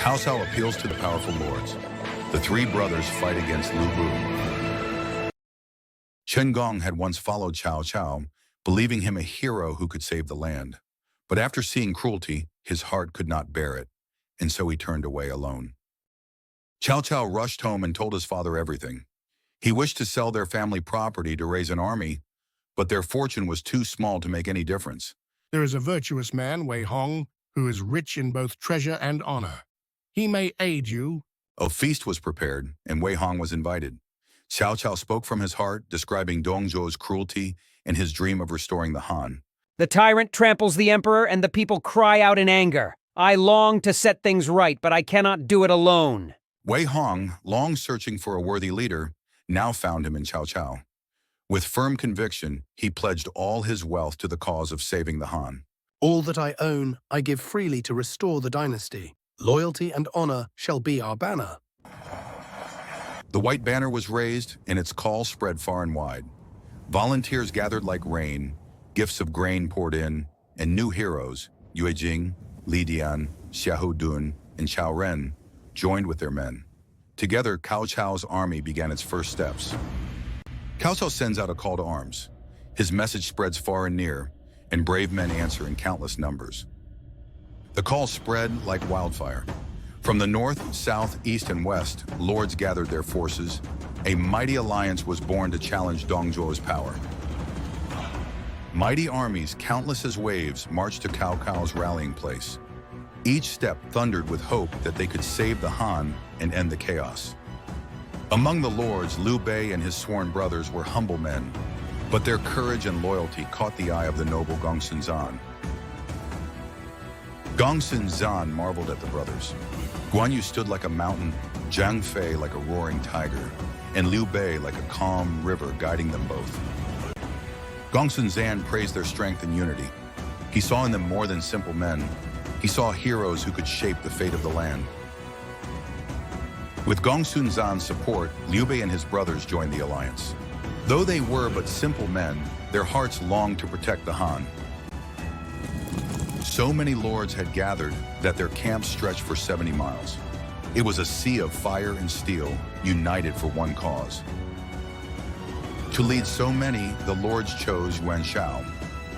Cao Cao appeals to the powerful lords. The three brothers fight against Liu Bei. Chen Gong had once followed Cao Cao, believing him a hero who could save the land. But after seeing cruelty, his heart could not bear it, and so he turned away alone. Cao Cao rushed home and told his father everything. He wished to sell their family property to raise an army, but their fortune was too small to make any difference. There is a virtuous man, Wei Hong, who is rich in both treasure and honor. He may aid you. A feast was prepared, and Wei Hong was invited. Cao Cao spoke from his heart, describing Dong Zhuo's cruelty and his dream of restoring the Han. The tyrant tramples the emperor, and the people cry out in anger. I long to set things right, but I cannot do it alone. Wei Hong, long searching for a worthy leader, now found him in Cao Cao. With firm conviction, he pledged all his wealth to the cause of saving the Han. All that I own, I give freely to restore the dynasty. Loyalty and honor shall be our banner. The white banner was raised, and its call spread far and wide. Volunteers gathered like rain, gifts of grain poured in, and new heroes, Yue Jing, Li Dian, Xiahou Dun, and Chao Ren, joined with their men. Together, Cao Cao's army began its first steps. Cao Cao sends out a call to arms. His message spreads far and near, and brave men answer in countless numbers. The call spread like wildfire. From the north, south, east, and west, lords gathered their forces. A mighty alliance was born to challenge Dong Zhuo's power. Mighty armies, countless as waves, marched to Cao Cao's rallying place. Each step thundered with hope that they could save the Han and end the chaos. Among the lords, Liu Bei and his sworn brothers were humble men, but their courage and loyalty caught the eye of the noble Gongsun Zan. Gongsun Zan marveled at the brothers. Guan Yu stood like a mountain, Zhang Fei like a roaring tiger, and Liu Bei like a calm river guiding them both. Gongsun Zan praised their strength and unity. He saw in them more than simple men. He saw heroes who could shape the fate of the land. With Gongsun Zan's support, Liu Bei and his brothers joined the alliance. Though they were but simple men, their hearts longed to protect the Han. So many lords had gathered that their camps stretched for 70 miles. It was a sea of fire and steel, united for one cause. To lead so many, the lords chose Yuan Shao.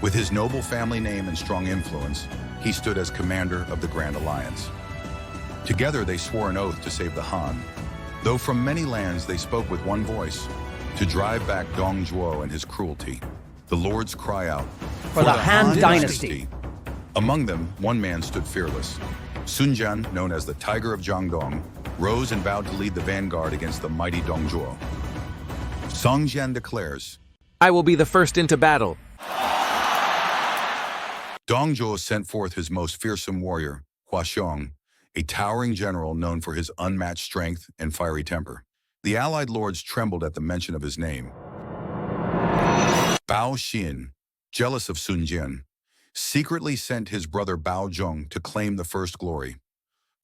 With his noble family name and strong influence, he stood as commander of the Grand Alliance. Together they swore an oath to save the Han. Though from many lands they spoke with one voice, to drive back Dong Zhuo and his cruelty. The lords cry out, For the Han Dynasty. Among them, one man stood fearless. Sun Jian, known as the Tiger of Jiangdong, rose and vowed to lead the vanguard against the mighty Dong Zhuo. Song Jian declares, I will be the first into battle. Dong Zhuo sent forth his most fearsome warrior, Hua Xiong, a towering general known for his unmatched strength and fiery temper. The allied lords trembled at the mention of his name. Bao Xin, jealous of Sun Jian, secretly sent his brother Bao Zhong to claim the first glory.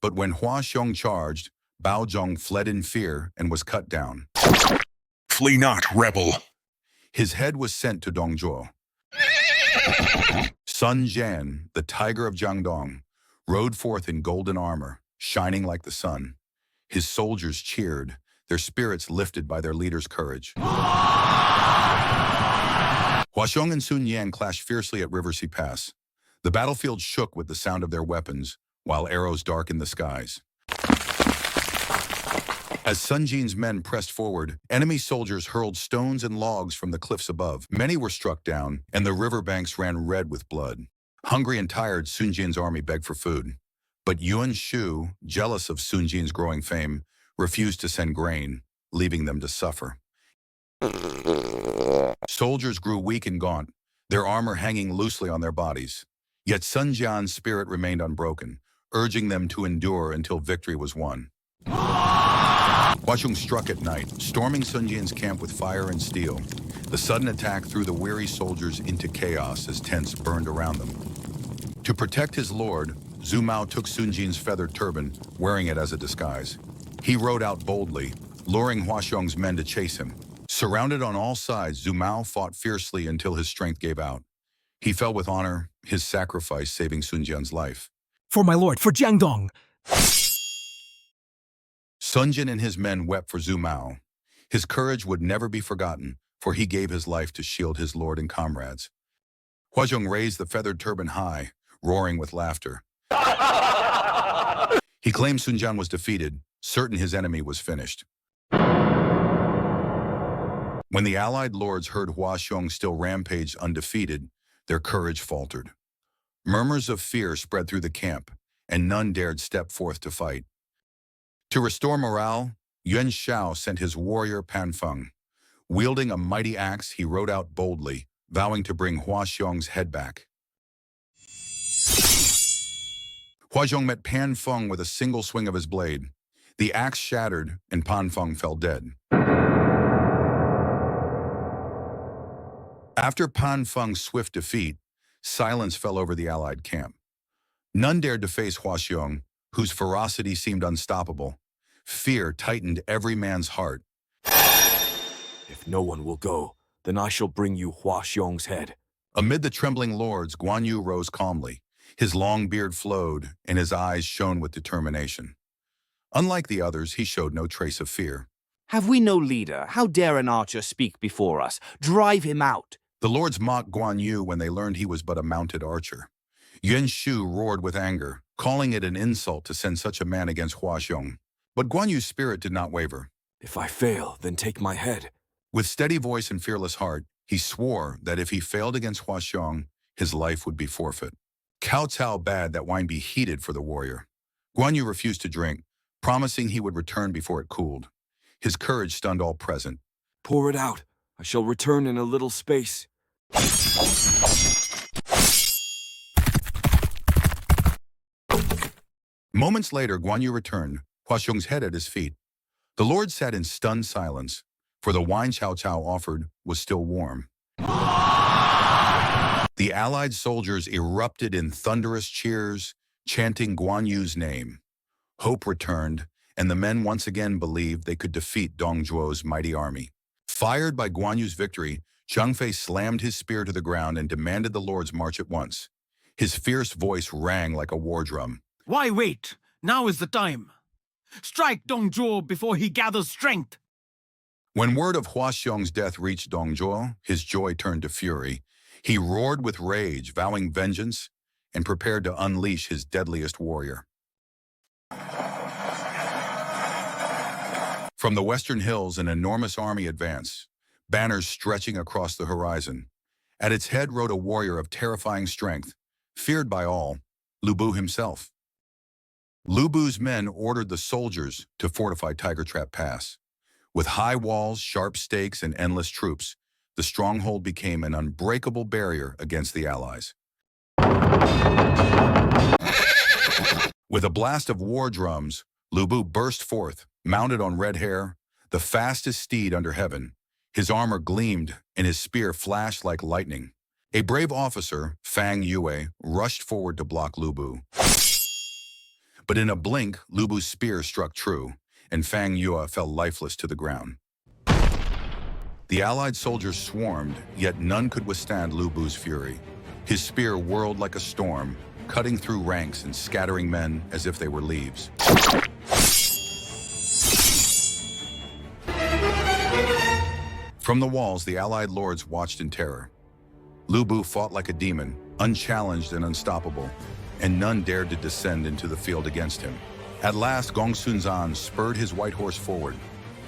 But when Hua Xiong charged, Bao Zhong fled in fear and was cut down. Flee not, rebel. His head was sent to Dong Zhuo. Sun Jian, the Tiger of Jiangdong, rode forth in golden armor, shining like the sun. His soldiers cheered, their spirits lifted by their leader's courage. Hua Xiong and Sun Yan clashed fiercely at River Sea Pass. The battlefield shook with the sound of their weapons, while arrows darkened the skies. As Sun Jin's men pressed forward, enemy soldiers hurled stones and logs from the cliffs above. Many were struck down, and the riverbanks ran red with blood. Hungry and tired, Sun Jin's army begged for food. But Yuan Shu, jealous of Sun Jin's growing fame, refused to send grain, leaving them to suffer. Soldiers grew weak and gaunt, their armor hanging loosely on their bodies. Yet Sun Jian's spirit remained unbroken, urging them to endure until victory was won. Hua Xiong struck at night, storming Sun Jian's camp with fire and steel. The sudden attack threw the weary soldiers into chaos as tents burned around them. To protect his lord, Zhu Mao took Sun Jin's feathered turban, wearing it as a disguise. He rode out boldly, luring Hua Xiong's men to chase him. Surrounded on all sides, Zhu Mao fought fiercely until his strength gave out. He fell with honor, his sacrifice saving Sun Jian's life. For my lord, for Jiangdong! Sun Jian and his men wept for Zhu Mao. His courage would never be forgotten, for he gave his life to shield his lord and comrades. Huazhong raised the feathered turban high, roaring with laughter. He claimed Sun Jian was defeated, certain his enemy was finished. When the allied lords heard Huazhong still rampaged undefeated, their courage faltered. Murmurs of fear spread through the camp, and none dared step forth to fight. To restore morale, Yuan Shao sent his warrior Pan Feng. Wielding a mighty axe, he rode out boldly, vowing to bring Huazhong's head back. Huazhong met Pan Feng with a single swing of his blade. The axe shattered, and Pan Feng fell dead. After Pan Feng's swift defeat, silence fell over the allied camp. None dared to face Huazhong, whose ferocity seemed unstoppable. Fear tightened every man's heart. If no one will go, then I shall bring you Huazhong's head. Amid the trembling lords, Guan Yu rose calmly. His long beard flowed, and his eyes shone with determination. Unlike the others, he showed no trace of fear. Have we no leader? How dare an archer speak before us? Drive him out! The lords mocked Guan Yu when they learned he was but a mounted archer. Yuan Shu roared with anger, calling it an insult to send such a man against Huazhong. But Guan Yu's spirit did not waver. If I fail, then take my head. With steady voice and fearless heart, he swore that if he failed against Huazhong, his life would be forfeit. Cao Cao bade that wine be heated for the warrior. Guan Yu refused to drink, promising he would return before it cooled. His courage stunned all present. Pour it out. I shall return in a little space. Moments later, Guan Yu returned, Huazhong's head at his feet. The lord sat in stunned silence, for the wine Cao Cao offered was still warm. The allied soldiers erupted in thunderous cheers, chanting Guan Yu's name. Hope returned, and the men once again believed they could defeat Dong Zhuo's mighty army. Fired by Guan Yu's victory, Zhang Fei slammed his spear to the ground and demanded the lords march at once. His fierce voice rang like a war drum. Why wait? Now is the time. Strike Dong Zhuo before he gathers strength. When word of Huazhong's death reached Dong Zhuo, his joy turned to fury. He roared with rage, vowing vengeance, and prepared to unleash his deadliest warrior. From the western hills, an enormous army advanced, banners stretching across the horizon. At its head rode a warrior of terrifying strength, feared by all, Liu Bei himself. Liu Bei's men ordered the soldiers to fortify Tiger Trap Pass. With high walls, sharp stakes, and endless troops, the stronghold became an unbreakable barrier against the allies. With a blast of war drums, Liu Bei burst forth, mounted on red hare, the fastest steed under heaven. His armor gleamed, and his spear flashed like lightning. A brave officer, Fang Yue, rushed forward to block Liu Bei. But in a blink, Liu Bei's spear struck true, and Fang Yue fell lifeless to the ground. The allied soldiers swarmed, yet none could withstand Liu Bei's fury. His spear whirled like a storm, cutting through ranks and scattering men as if they were leaves. From the walls, the allied lords watched in terror. Liu Bei fought like a demon, unchallenged and unstoppable, and none dared to descend into the field against him. At last, Gong Sunzan spurred his white horse forward.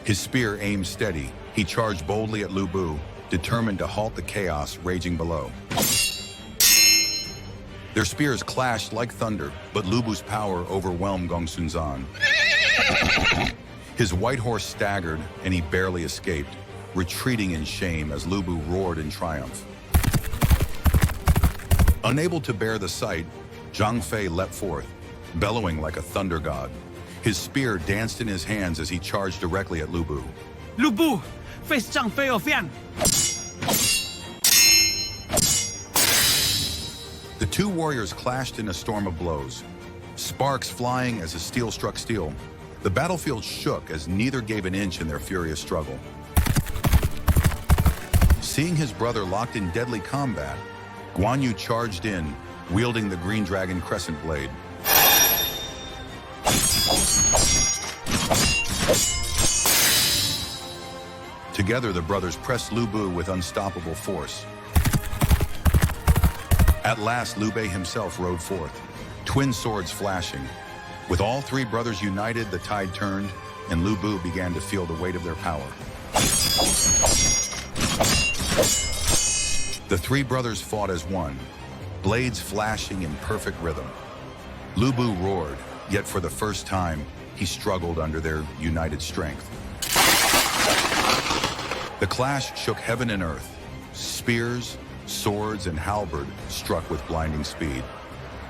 His spear aimed steady. He charged boldly at Liu Bei, determined to halt the chaos raging below. Their spears clashed like thunder, but Liu Bei's power overwhelmed Gong Sunzan. His white horse staggered, and he barely escaped, retreating in shame as Liu Bei roared in triumph. Unable to bear the sight, Zhang Fei leapt forth, bellowing like a thunder god. His spear danced in his hands as he charged directly at Liu Bei. Liu Bei, face Zhang Fei of Yan. The two warriors clashed in a storm of blows, sparks flying as the steel struck steel. The battlefield shook as neither gave an inch in their furious struggle. Seeing his brother locked in deadly combat, Guan Yu charged in, wielding the Green Dragon Crescent Blade. Together, the brothers pressed Liu Bei with unstoppable force. At last, Liu Bei himself rode forth, twin swords flashing. With all three brothers united, the tide turned, and Liu Bei began to feel the weight of their power. The three brothers fought as one, blades flashing in perfect rhythm. Liu Bei roared, yet for the first time, he struggled under their united strength. The clash shook heaven and earth. Spears, swords, and halberd struck with blinding speed.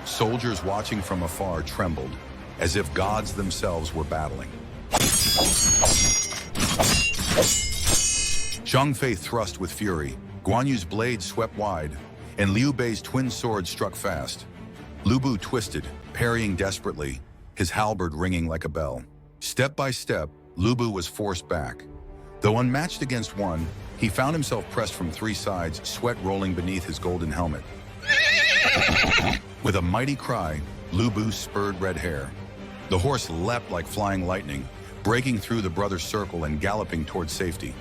Soldiers watching from afar trembled, as if gods themselves were battling. Zhang Fei thrust with fury. Guan Yu's blade swept wide, and Liu Bei's twin swords struck fast. Liu Bei twisted, parrying desperately, his halberd ringing like a bell. Step by step, Liu Bei was forced back. Though unmatched against one, he found himself pressed from three sides, sweat rolling beneath his golden helmet. With a mighty cry, Liu Bei spurred Red Hair. The horse leapt like flying lightning, breaking through the brothers' circle and galloping toward safety.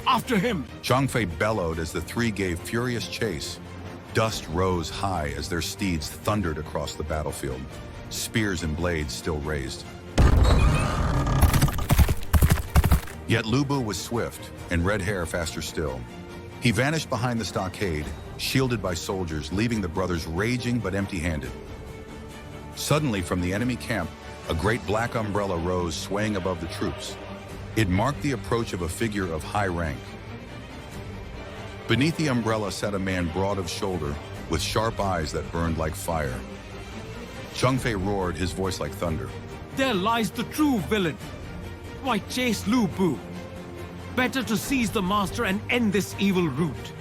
After him! Zhang Fei bellowed as the three gave furious chase. Dust rose high as their steeds thundered across the battlefield, spears and blades still raised. Yet Liu Bei was swift, and Red Hair faster still. He vanished behind the stockade, shielded by soldiers, leaving the brothers raging but empty-handed. Suddenly, from the enemy camp, a great black umbrella rose, swaying above the troops. It marked the approach of a figure of high rank. Beneath the umbrella sat a man broad of shoulder, with sharp eyes that burned like fire. Zhang Fei roared, his voice like thunder. There lies the true villain. Why chase Liu Bei? Better to seize the master and end this evil route.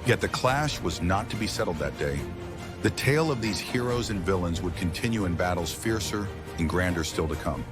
Yet the clash was not to be settled that day. The tale of these heroes and villains would continue in battles fiercer and grander still to come.